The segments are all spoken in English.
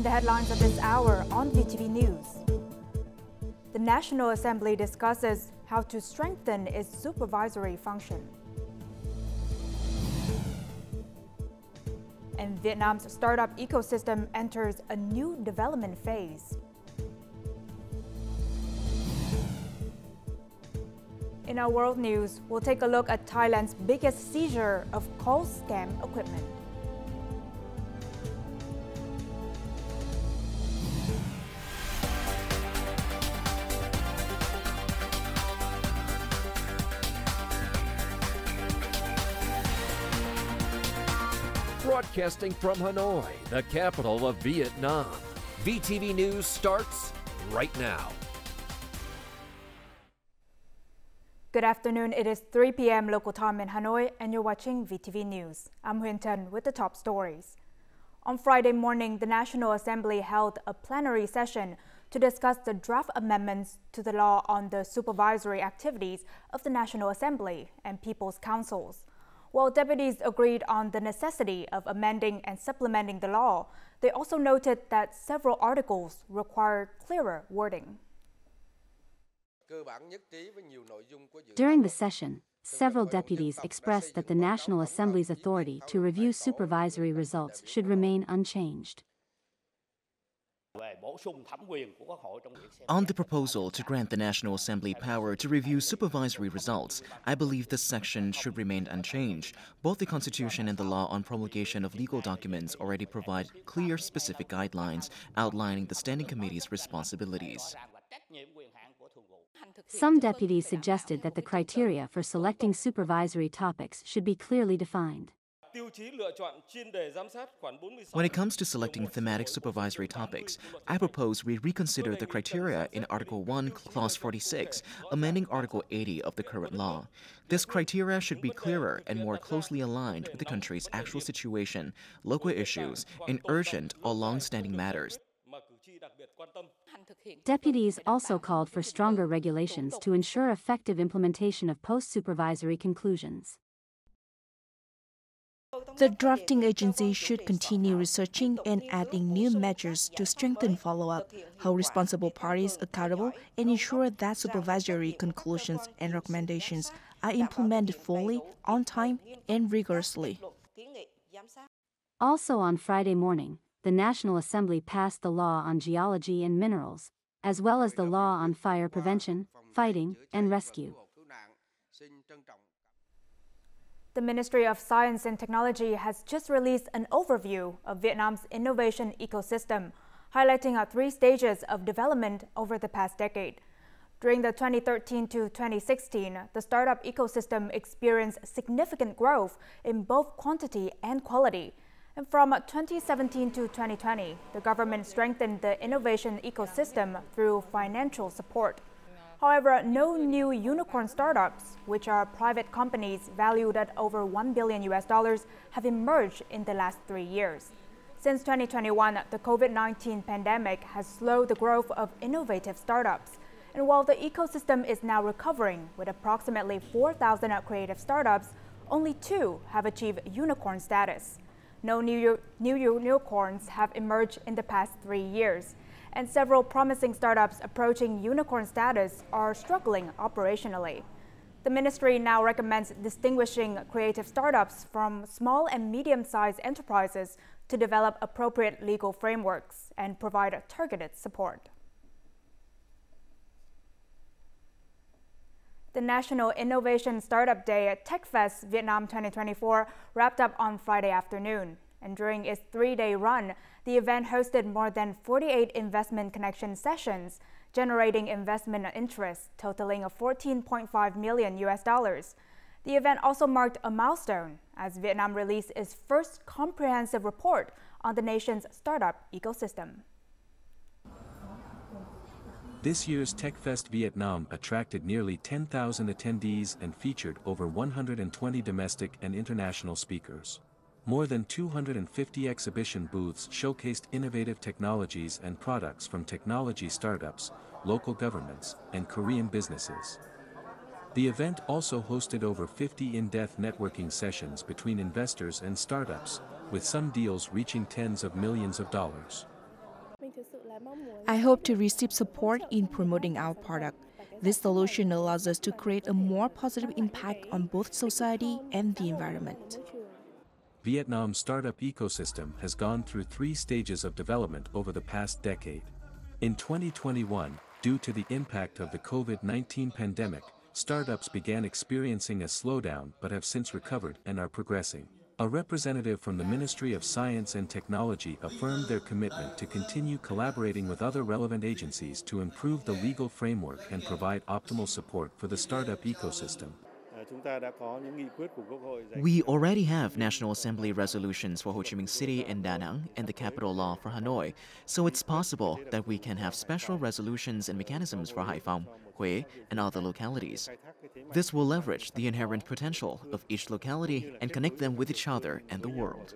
the headlines of this hour on VTV News. The National Assembly discusses how to strengthen its supervisory function. And Vietnam's startup ecosystem enters a new development phase. In our world news, we'll take a look at Thailand's biggest seizure of call scam equipment. Broadcasting from Hanoi, the capital of Vietnam. VTV News starts right now. Good afternoon. It is 3 p.m. local time in Hanoi, and you're watching VTV News. I'm Huynh Tân with the top stories. On Friday morning, the National Assembly held a plenary session to discuss the draft amendments to the law on the supervisory activities of the National Assembly and People's Councils. While deputies agreed on the necessity of amending and supplementing the law, they also noted that several articles require clearer wording. During the session, several deputies expressed that the National Assembly's authority to review supervisory results should remain unchanged. On the proposal to grant the National Assembly power to review supervisory results, I believe this section should remain unchanged. Both the Constitution and the law on promulgation of legal documents already provide clear, specific guidelines outlining the Standing Committee's responsibilities. Some deputies suggested that the criteria for selecting supervisory topics should be clearly defined. When it comes to selecting thematic supervisory topics, I propose we reconsider the criteria in Article 1, Clause 46, amending Article 80 of the current law. This criteria should be clearer and more closely aligned with the country's actual situation, local issues, and urgent or long-standing matters. Deputies also called for stronger regulations to ensure effective implementation of post-supervisory conclusions. The drafting agency should continue researching and adding new measures to strengthen follow-up, hold responsible parties accountable, and ensure that supervisory conclusions and recommendations are implemented fully, on time, and rigorously. Also on Friday morning, the National Assembly passed the law on geology and minerals, as well as the law on fire prevention, fighting, and rescue. The Ministry of Science and Technology has just released an overview of Vietnam's innovation ecosystem, highlighting 3 stages of development over the past decade. During the 2013 to 2016, the startup ecosystem experienced significant growth in both quantity and quality. And from 2017 to 2020, the government strengthened the innovation ecosystem through financial support. However, no new unicorn startups, which are private companies valued at over $1 billion, have emerged in the last 3 years. Since 2021, the COVID-19 pandemic has slowed the growth of innovative startups. And while the ecosystem is now recovering with approximately 4,000 creative startups, only 2 have achieved unicorn status. No new unicorns have emerged in the past 3 years. And several promising startups approaching unicorn status are struggling operationally. The ministry now recommends distinguishing creative startups from small and medium-sized enterprises to develop appropriate legal frameworks and provide targeted support. The National Innovation Startup Day at TechFest Vietnam 2024 wrapped up on Friday afternoon. And during its 3-day run, the event hosted more than 48 investment connection sessions, generating investment interest totaling $14.5 million. The event also marked a milestone as Vietnam released its first comprehensive report on the nation's startup ecosystem. This year's TechFest Vietnam attracted nearly 10,000 attendees and featured over 120 domestic and international speakers. More than 250 exhibition booths showcased innovative technologies and products from technology startups, local governments, and Korean businesses. The event also hosted over 50 in-depth networking sessions between investors and startups, with some deals reaching tens of millions of dollars. I hope to receive support in promoting our product. This solution allows us to create a more positive impact on both society and the environment. Vietnam's startup ecosystem has gone through 3 stages of development over the past decade. In 2021, due to the impact of the COVID-19 pandemic, startups began experiencing a slowdown but have since recovered and are progressing. A representative from the Ministry of Science and Technology affirmed their commitment to continue collaborating with other relevant agencies to improve the legal framework and provide optimal support for the startup ecosystem. We already have National Assembly resolutions for Ho Chi Minh City and Da Nang and the capital law for Hanoi, so it's possible that we can have special resolutions and mechanisms for Haiphong, Hue, and other localities. This will leverage the inherent potential of each locality and connect them with each other and the world.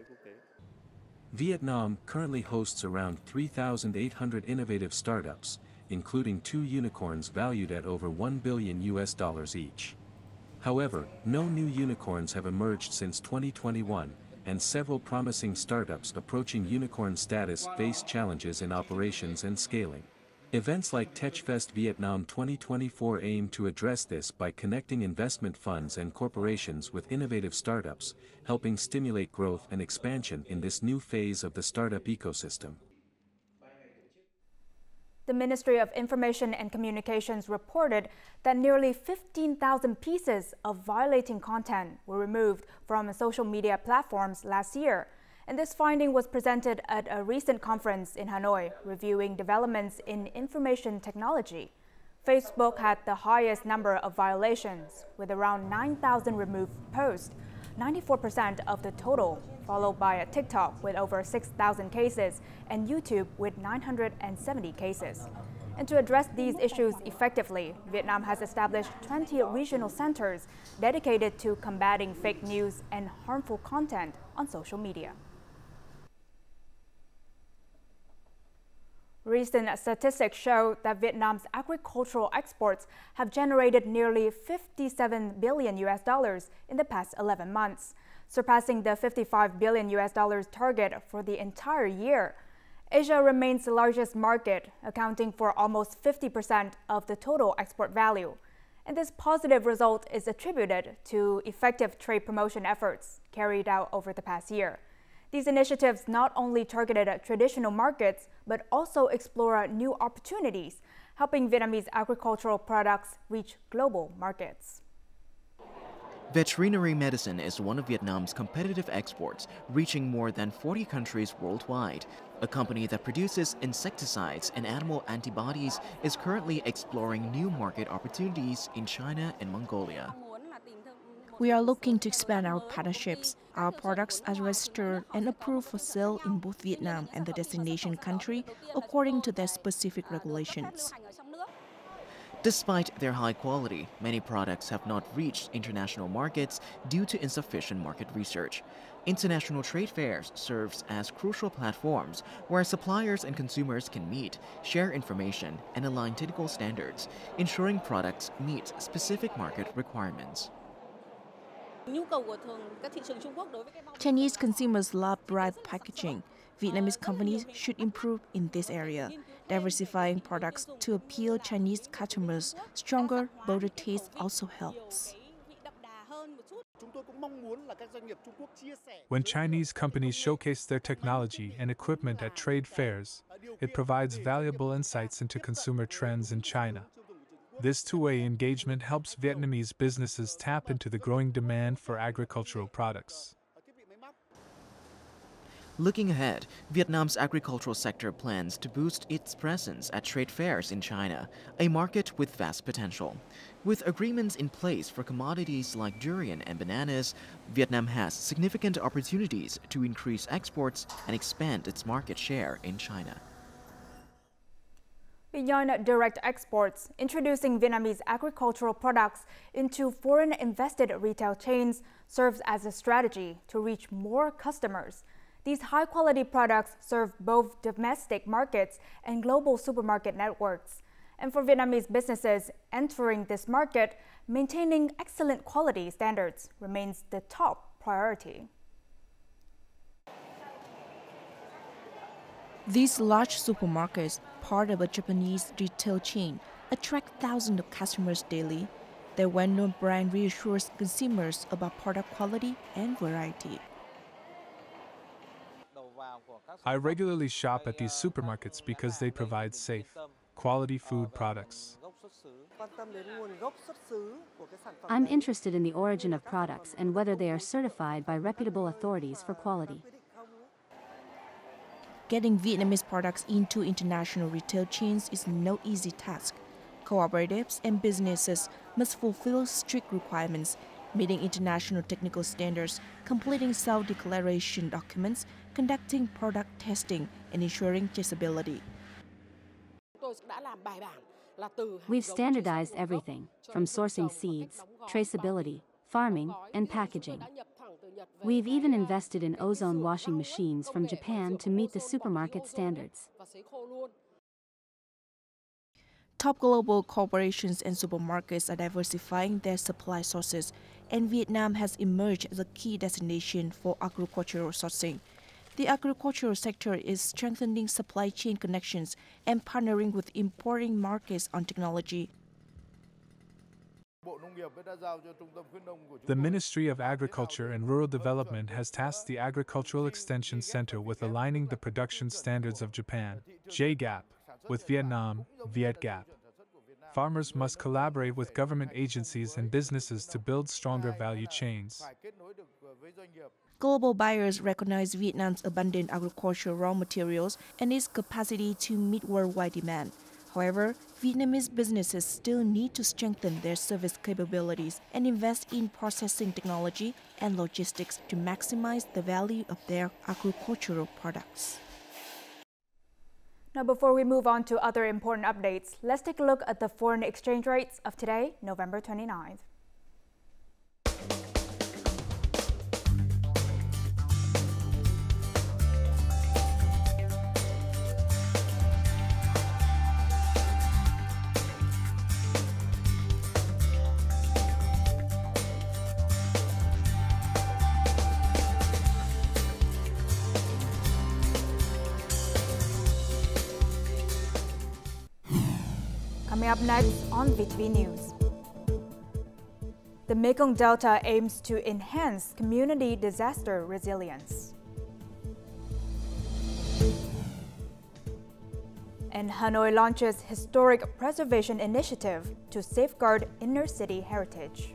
Vietnam currently hosts around 3,800 innovative startups, including 2 unicorns valued at over $1 billion each. However, no new unicorns have emerged since 2021, and several promising startups approaching unicorn status face challenges in operations and scaling. Events like TechFest Vietnam 2024 aim to address this by connecting investment funds and corporations with innovative startups, helping stimulate growth and expansion in this new phase of the startup ecosystem. The Ministry of Information and Communications reported that nearly 15,000 pieces of violating content were removed from social media platforms last year. And this finding was presented at a recent conference in Hanoi, reviewing developments in information technology. Facebook had the highest number of violations, with around 9,000 removed posts, 94% of the total, followed by TikTok with over 6,000 cases and YouTube with 970 cases. And to address these issues effectively, Vietnam has established 20 regional centers dedicated to combating fake news and harmful content on social media. Recent statistics show that Vietnam's agricultural exports have generated nearly $57 billion in the past 11 months, surpassing the $55 billion target for the entire year. Asia remains the largest market, accounting for almost 50% of the total export value. And this positive result is attributed to effective trade promotion efforts carried out over the past year. These initiatives not only targeted at traditional markets, but also explore new opportunities, helping Vietnamese agricultural products reach global markets. Veterinary medicine is one of Vietnam's competitive exports, reaching more than 40 countries worldwide. A company that produces insecticides and animal antibodies is currently exploring new market opportunities in China and Mongolia. We are looking to expand our partnerships. Our products are registered and approved for sale in both Vietnam and the destination country according to their specific regulations. Despite their high quality, many products have not reached international markets due to insufficient market research. International trade fairs serves as crucial platforms where suppliers and consumers can meet, share information, and align technical standards, ensuring products meet specific market requirements. Chinese consumers love bright packaging. Vietnamese companies should improve in this area. Diversifying products to appeal Chinese customers stronger, bolder taste also helps. When Chinese companies showcase their technology and equipment at trade fairs, it provides valuable insights into consumer trends in China. This two-way engagement helps Vietnamese businesses tap into the growing demand for agricultural products. Looking ahead, Vietnam's agricultural sector plans to boost its presence at trade fairs in China, a market with vast potential. With agreements in place for commodities like durian and bananas, Vietnam has significant opportunities to increase exports and expand its market share in China. Beyond direct exports, introducing Vietnamese agricultural products into foreign invested retail chains serves as a strategy to reach more customers. These high-quality products serve both domestic markets and global supermarket networks. And for Vietnamese businesses entering this market, maintaining excellent quality standards remains the top priority. These large supermarkets part of a Japanese retail chain, attract thousands of customers daily. Their well-known brand reassures consumers about product quality and variety. I regularly shop at these supermarkets because they provide safe, quality food products. I'm interested in the origin of products and whether they are certified by reputable authorities for quality. Getting Vietnamese products into international retail chains is no easy task. Cooperatives and businesses must fulfill strict requirements, meeting international technical standards, completing self-declaration documents, conducting product testing, and ensuring traceability. We've standardized everything, from sourcing seeds, traceability, farming, and packaging. We've even invested in ozone washing machines from Japan to meet the supermarket standards. Top global corporations and supermarkets are diversifying their supply sources, and Vietnam has emerged as a key destination for agricultural sourcing. The agricultural sector is strengthening supply chain connections and partnering with importing markets on technology. The Ministry of Agriculture and Rural Development has tasked the Agricultural Extension Center with aligning the production standards of Japan, JGAP, with Vietnam, VTVgap. Farmers must collaborate with government agencies and businesses to build stronger value chains. Global buyers recognize Vietnam's abundant agricultural raw materials and its capacity to meet worldwide demand. However, Vietnamese businesses still need to strengthen their service capabilities and invest in processing technology and logistics to maximize the value of their agricultural products. Now, before we move on to other important updates, let's take a look at the foreign exchange rates of today, November 29th. Coming up next on VTV News. The Mekong Delta aims to enhance community disaster resilience. And Hanoi launches historic preservation initiative to safeguard inner city heritage.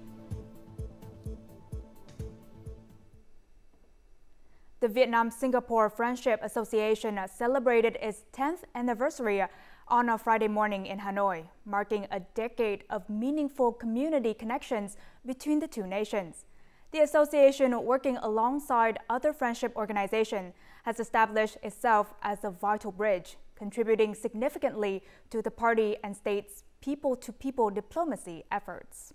The Vietnam-Singapore Friendship Association celebrated its 10th anniversary on a Friday morning in Hanoi, marking a decade of meaningful community connections between the two nations. The association, working alongside other friendship organizations, has established itself as a vital bridge, contributing significantly to the party and state's people-to-people diplomacy efforts.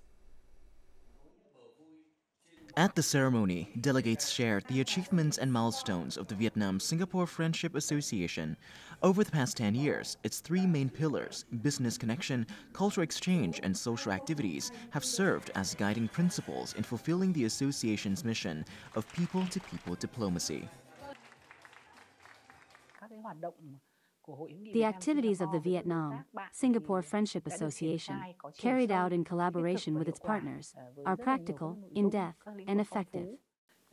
At the ceremony, delegates shared the achievements and milestones of the Vietnam-Singapore Friendship Association. Over the past 10 years, its three main pillars, business connection, cultural exchange, and social activities, have served as guiding principles in fulfilling the association's mission of people-to-people diplomacy. The activities of the Vietnam-Singapore Friendship Association, carried out in collaboration with its partners, are practical, in-depth, and effective.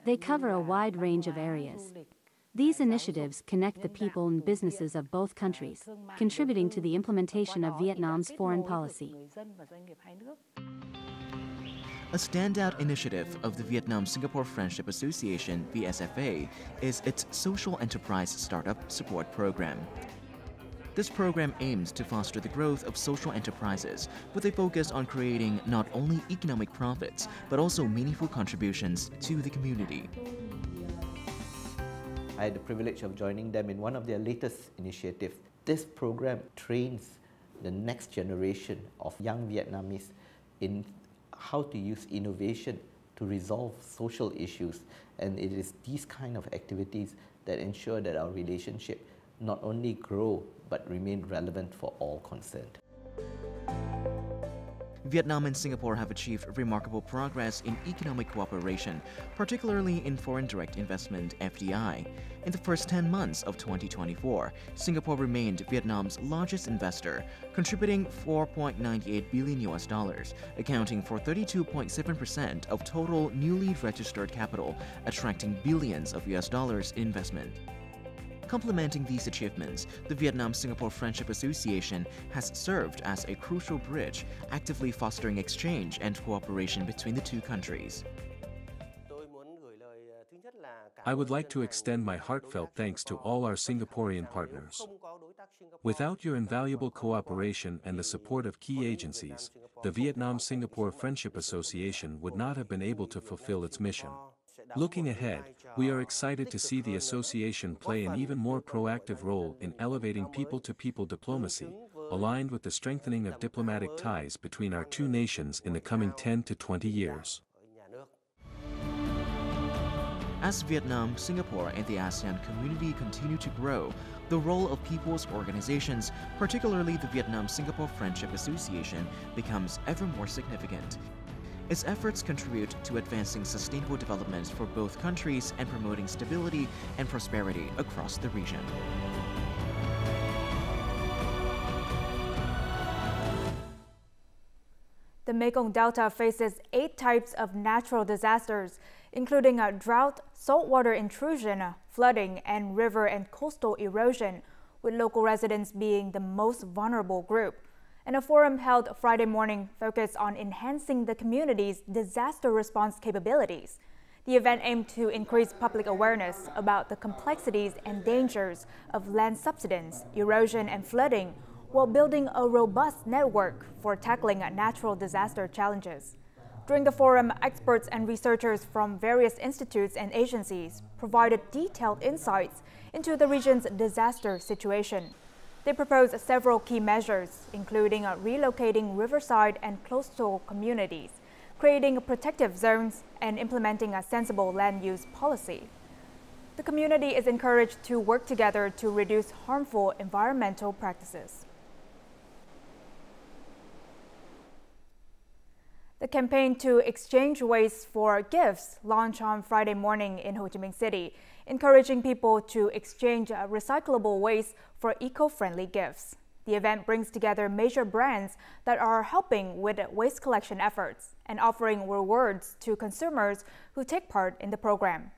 They cover a wide range of areas. These initiatives connect the people and businesses of both countries, contributing to the implementation of Vietnam's foreign policy. A standout initiative of the Vietnam-Singapore Friendship Association, VSFA, is its Social Enterprise Startup Support Program. This program aims to foster the growth of social enterprises with a focus on creating not only economic profits, but also meaningful contributions to the community. I had the privilege of joining them in one of their latest initiatives. This program trains the next generation of young Vietnamese in how to use innovation to resolve social issues. And it is these kind of activities that ensure that our relationship not only grow, but remain relevant for all concerned. Vietnam and Singapore have achieved remarkable progress in economic cooperation, particularly in foreign direct investment (FDI). In the first 10 months of 2024, Singapore remained Vietnam's largest investor, contributing $4.98 billion, accounting for 32.7% of total newly registered capital, attracting billions of US dollars in investment. Complementing these achievements, the Vietnam-Singapore Friendship Association has served as a crucial bridge, actively fostering exchange and cooperation between the two countries. I would like to extend my heartfelt thanks to all our Singaporean partners. Without your invaluable cooperation and the support of key agencies, the Vietnam-Singapore Friendship Association would not have been able to fulfill its mission. Looking ahead, we are excited to see the association play an even more proactive role in elevating people-to-people diplomacy, aligned with the strengthening of diplomatic ties between our two nations in the coming 10 to 20 years. As Vietnam, Singapore, and the ASEAN community continue to grow, the role of people's organizations, particularly the Vietnam-Singapore Friendship Association, becomes ever more significant. Its efforts contribute to advancing sustainable development for both countries and promoting stability and prosperity across the region. The Mekong Delta faces 8 types of natural disasters, including a drought, saltwater intrusion, flooding, and river and coastal erosion, with local residents being the most vulnerable group. And a forum held Friday morning focused on enhancing the community's disaster response capabilities. The event aimed to increase public awareness about the complexities and dangers of land subsidence, erosion, and flooding, while building a robust network for tackling natural disaster challenges. During the forum, experts and researchers from various institutes and agencies provided detailed insights into the region's disaster situation. They proposed several key measures, including relocating riverside and coastal communities, creating protective zones, and implementing a sensible land use policy. The community is encouraged to work together to reduce harmful environmental practices. The campaign to exchange waste for gifts launched on Friday morning in Ho Chi Minh City, encouraging people to exchange recyclable waste for eco-friendly gifts. The event brings together major brands that are helping with waste collection efforts and offering rewards to consumers who take part in the program.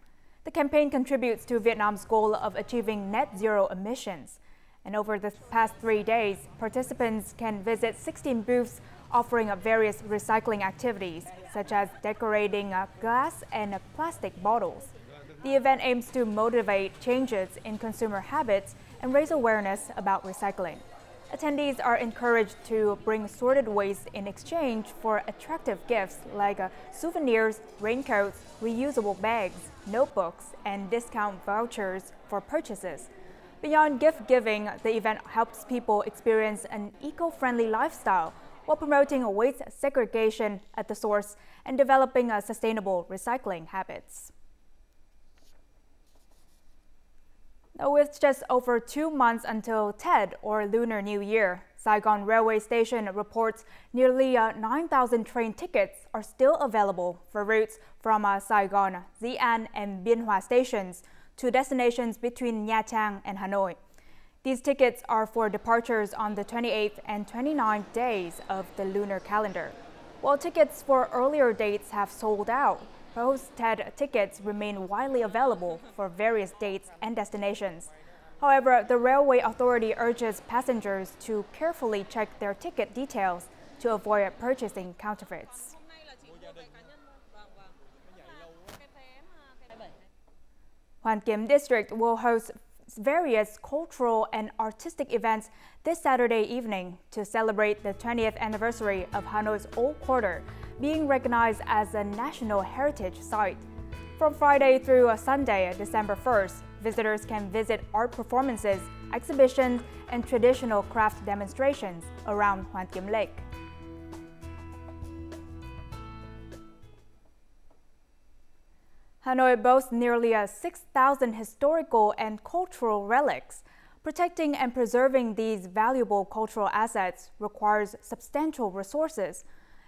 The campaign contributes to Vietnam's goal of achieving net zero emissions. And over the past 3 days, participants can visit 16 booths offering various recycling activities, such as decorating glass and plastic bottles. The event aims to motivate changes in consumer habits and raise awareness about recycling. Attendees are encouraged to bring sorted waste in exchange for attractive gifts like souvenirs, raincoats, reusable bags, notebooks, and discount vouchers for purchases. Beyond gift giving, the event helps people experience an eco-friendly lifestyle while promoting waste segregation at the source and developing sustainable recycling habits. Now, with just over 2 months until Tet, or Lunar New Year, Saigon Railway Station reports nearly 9,000 train tickets are still available for routes from Saigon, Dĩ An, and Biên Hòa stations to destinations between Nha Trang and Hanoi. These tickets are for departures on the 28th and 29th days of the lunar calendar. While tickets for earlier dates have sold out, post-Tet tickets remain widely available for various dates and destinations. However, the railway authority urges passengers to carefully check their ticket details to avoid purchasing counterfeits. Hoàn Kiếm District will host various cultural and artistic events this Saturday evening to celebrate the 20th anniversary of Hanoi's Old Quarter being recognized as a National Heritage Site. From Friday through Sunday, December 1st, visitors can visit art performances, exhibitions, and traditional craft demonstrations around Hoàn Kiếm Lake. Hanoi boasts nearly 6,000 historical and cultural relics. Protecting and preserving these valuable cultural assets requires substantial resources.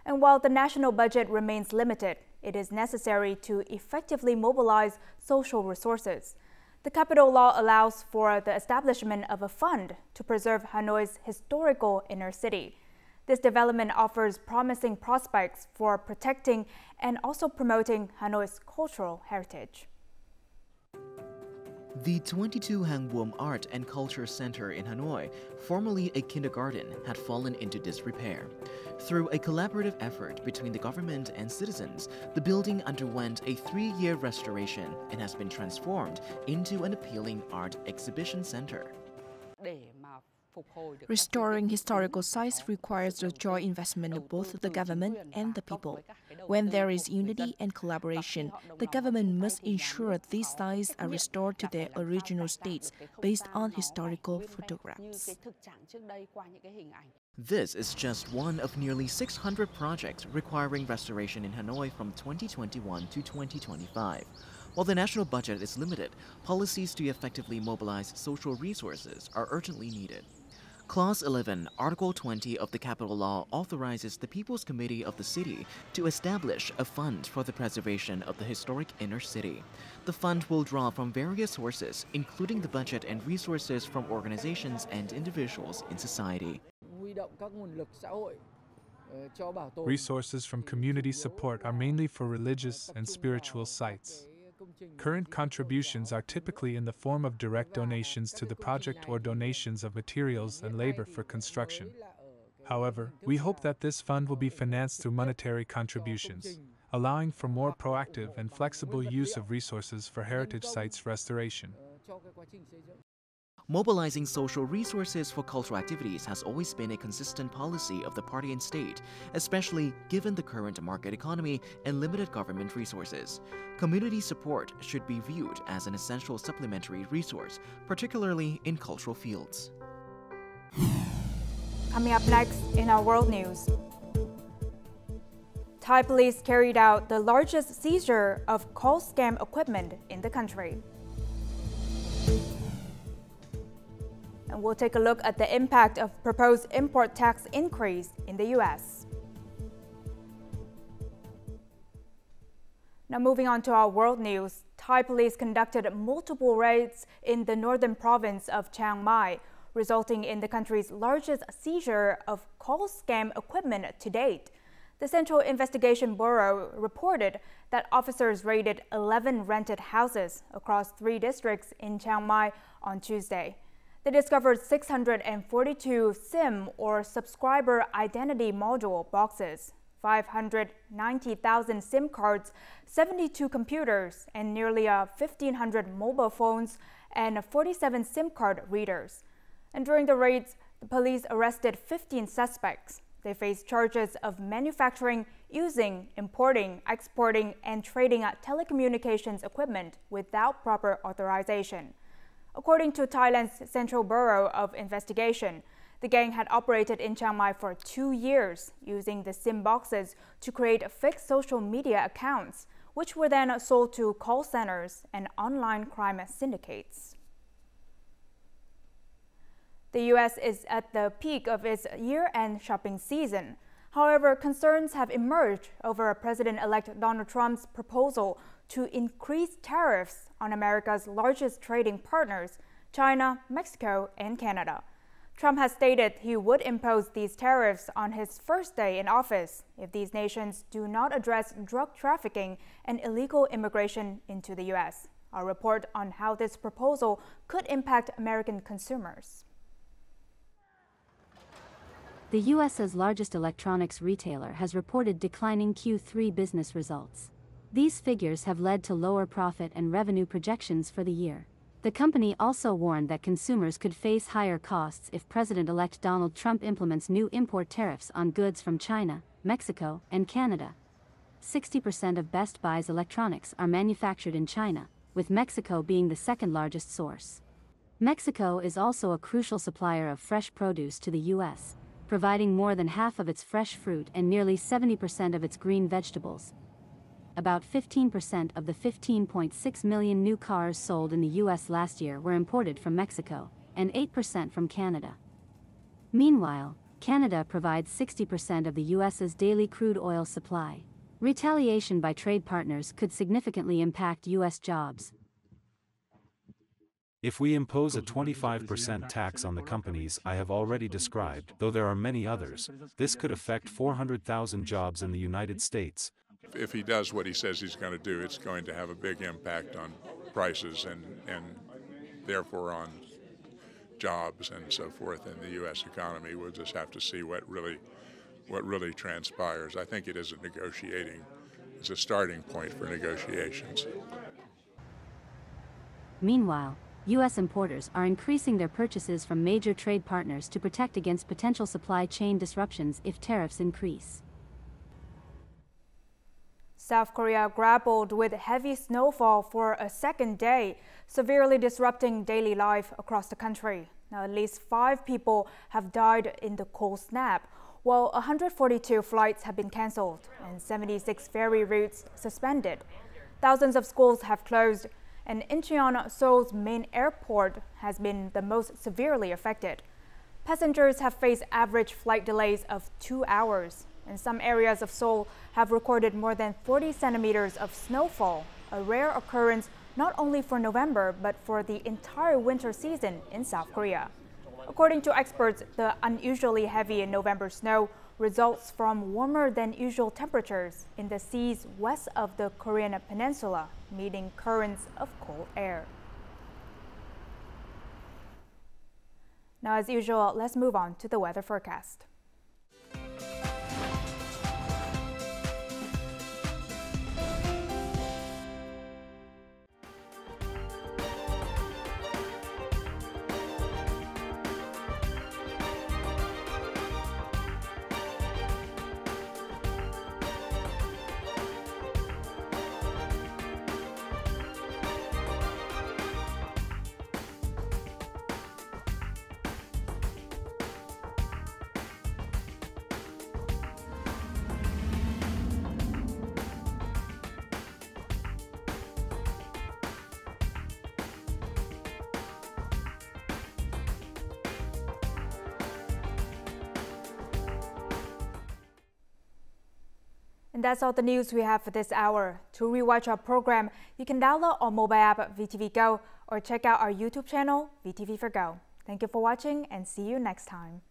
And while the national budget remains limited, it is necessary to effectively mobilize social resources. The capital law allows for the establishment of a fund to preserve Hanoi's historical inner city. This development offers promising prospects for protecting and also promoting Hanoi's cultural heritage. The 22 Hangwom Art and Culture Center in Hanoi, formerly a kindergarten, had fallen into disrepair. Through a collaborative effort between the government and citizens, the building underwent a 3-year restoration and has been transformed into an appealing art exhibition center. Restoring historical sites requires the joint investment of both the government and the people. When there is unity and collaboration, the government must ensure these sites are restored to their original states based on historical photographs. This is just one of nearly 600 projects requiring restoration in Hanoi from 2021 to 2025. While the national budget is limited, policies to effectively mobilize social resources are urgently needed. Clause 11, Article 20 of the Capital Law authorizes the People's Committee of the city to establish a fund for the preservation of the historic inner city. The fund will draw from various sources, including the budget and resources from organizations and individuals in society. Resources from community support are mainly for religious and spiritual sites. Current contributions are typically in the form of direct donations to the project or donations of materials and labor for construction. However, we hope that this fund will be financed through monetary contributions, allowing for more proactive and flexible use of resources for heritage sites restoration. Mobilizing social resources for cultural activities has always been a consistent policy of the party and state, especially given the current market economy and limited government resources. Community support should be viewed as an essential supplementary resource, particularly in cultural fields. Coming up next in our world news. Thai police carried out the largest seizure of call scam equipment in the country. And we'll take a look at the impact of proposed import tax increase in the U.S. Now moving on to our world news, Thai police conducted multiple raids in the northern province of Chiang Mai, resulting in the country's largest seizure of call scam equipment to date. The Central Investigation Bureau reported that officers raided 11 rented houses across 3 districts in Chiang Mai on Tuesday. They discovered 642 SIM or subscriber identity module boxes, 590,000 SIM cards, 72 computers, and nearly 1,500 mobile phones and 47 SIM card readers. And during the raids, the police arrested 15 suspects. They face charges of manufacturing, using, importing, exporting, and trading telecommunications equipment without proper authorization. According to Thailand's Central Bureau of Investigation, the gang had operated in Chiang Mai for 2 years, using the SIM boxes to create fake social media accounts, which were then sold to call centers and online crime syndicates. The U.S. is at the peak of its year-end shopping season. However, concerns have emerged over President-elect Donald Trump's proposal to increase tariffs on America's largest trading partners, China, Mexico, and Canada. Trump has stated he would impose these tariffs on his first day in office if these nations do not address drug trafficking and illegal immigration into the U.S. Our report on how this proposal could impact American consumers. The U.S.'s largest electronics retailer has reported declining Q3 business results. These figures have led to lower profit and revenue projections for the year. The company also warned that consumers could face higher costs if President-elect Donald Trump implements new import tariffs on goods from China, Mexico, and Canada. 60% of Best Buy's electronics are manufactured in China, with Mexico being the second largest source. Mexico is also a crucial supplier of fresh produce to the U.S., providing more than half of its fresh fruit and nearly 70% of its green vegetables. About 15% of the 15.6 million new cars sold in the U.S. last year were imported from Mexico, and 8% from Canada. Meanwhile, Canada provides 60% of the U.S.'s daily crude oil supply. Retaliation by trade partners could significantly impact U.S. jobs. If we impose a 25% tax on the companies I have already described, though there are many others, this could affect 400,000 jobs in the United States. If he does what he says he's going to do, it's going to have a big impact on prices and therefore on jobs and so forth in the U.S. economy. We'll just have to see what really transpires. I think it is it's a starting point for negotiations. Meanwhile, U.S. importers are increasing their purchases from major trade partners to protect against potential supply chain disruptions if tariffs increase. South Korea grappled with heavy snowfall for a second day, severely disrupting daily life across the country. Now, at least 5 people have died in the cold snap, while 142 flights have been cancelled and 76 ferry routes suspended. Thousands of schools have closed, and Incheon, Seoul's main airport, has been the most severely affected. Passengers have faced average flight delays of 2 hours, and some areas of Seoul have recorded more than 40 centimeters of snowfall, a rare occurrence not only for November but for the entire winter season in South Korea. According to experts, the unusually heavy November snow results from warmer than usual temperatures in the seas west of the Korean peninsula, meeting currents of cold air. Now, as usual, let's move on to the weather forecast. And that's all the news we have for this hour. To rewatch our program, you can download our mobile app VTVgo or check out our YouTube channel VTV4Go. Thank you for watching and see you next time.